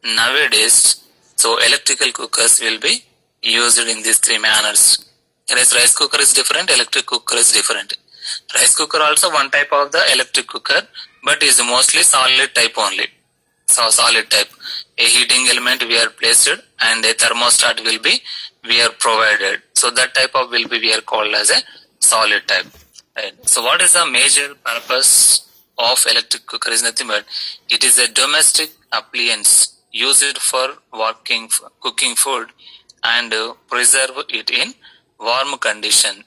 Nowadays, so electrical cookers will be used in these three manners. Whereas rice cooker is different, electric cooker is different. Rice cooker also one type of the electric cooker, but is mostly solid type only. So solid type. A heating element we are placed and a thermostat will be we are provided. So that type of will be we are called as a solid type. Right. So what is the major purpose of electric cooker is nothing but it is a domestic appliance used for cooking food and preserve it in warm condition.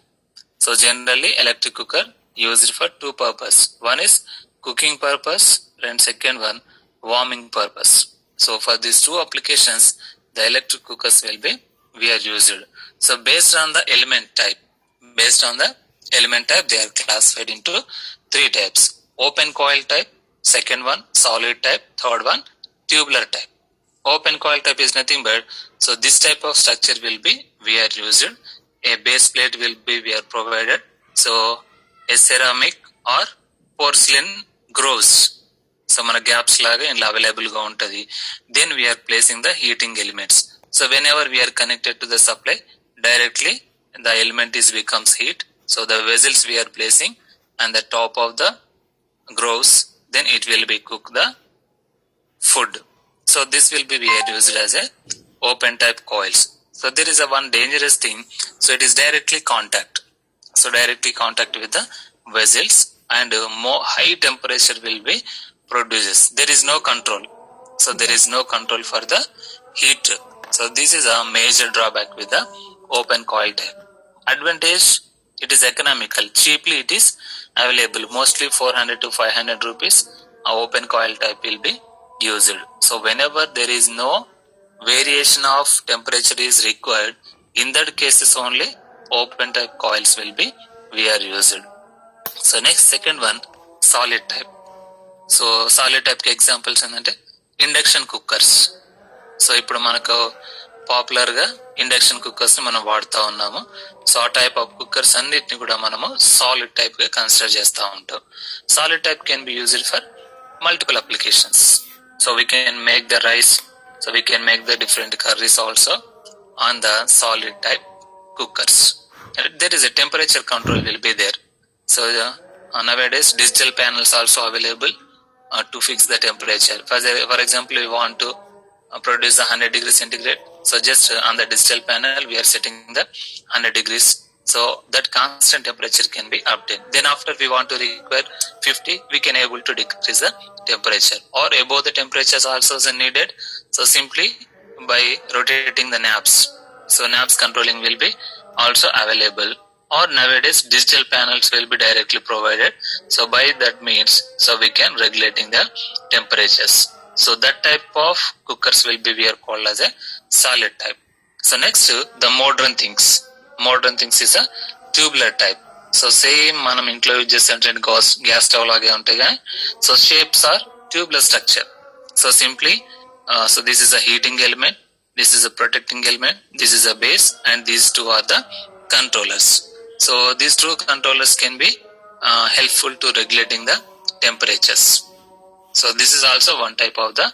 So generally electric cooker used for two purpose. One is cooking purpose and second one warming purpose. So for these two applications the electric cookers will be we are used. So based on the element type they are classified into three types. Open coil type, second one solid type, third one tubular type. Open coil type is nothing but so this type of structure will be we are used. A base plate will be we are provided. So a ceramic or porcelain grooves. So mana gaps laga inla available ga untadi. Then we are placing the heating elements. So whenever we are connected to the supply, directly the element becomes heat. So the vessels we are placing and the top of the grooves, then it will be cook the food. So this will be we are used as a open type coils. So there is a one dangerous thing. So it is directly contact. So directly contact with the vessels and more high temperature will be produces. There is no control. So there is no control for the heat. So this is a major drawback with the open coil type. Advantage, it is economical. Cheaply it is available. Mostly 400 to 500 rupees. Open coil type will be used. So whenever there is no variation of temperature is required, in that cases only open type coils will be we are used. So next second one solid type. So solid type ke examples endante induction cookers. So ఇప్పుడు మనకు popular గా induction cookers ని మనం వాడుతా ఉన్నాము. So ఆ type of cookers అన్నిటిని కూడా మనము సాలిడ్ టైప్ గా కన్సిడర్ చేస్తా ఉంటాం. Solid type can be used for multiple applications. So we can make the rice, so we can make the different curries also on the solid type cookers. There is a temperature control will be there. So nowadays digital panels also available to fix the temperature. For example, we want to produce 100 degrees centigrade. So just on the digital panel we are setting the 100 degrees. So that constant temperature can be updated. Then after we want to require 50, we can able to decrease the temperature or above the temperatures also is needed. So simply by rotating the knobs. So knobs controlling will be also available. Or nowadays digital panels will be directly provided. So by that means, so we can regulating the temperatures. So that type of cookers will be we are called as a solid type. So next the modern things. Modern things is a tubular type. So same manam intlo use chesante gas stove lage untayi gaani so shapes are tubular structure. So simply so this is a heating element, this is a protecting element, this is a base and these two are the controllers. So these two controllers can be helpful to regulating the temperatures. So this is also one type of the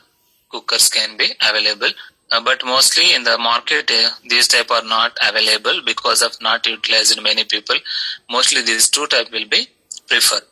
cookers can be available. But mostly in the market these type are not available because of not utilized many people. Mostly these two type will be preferred.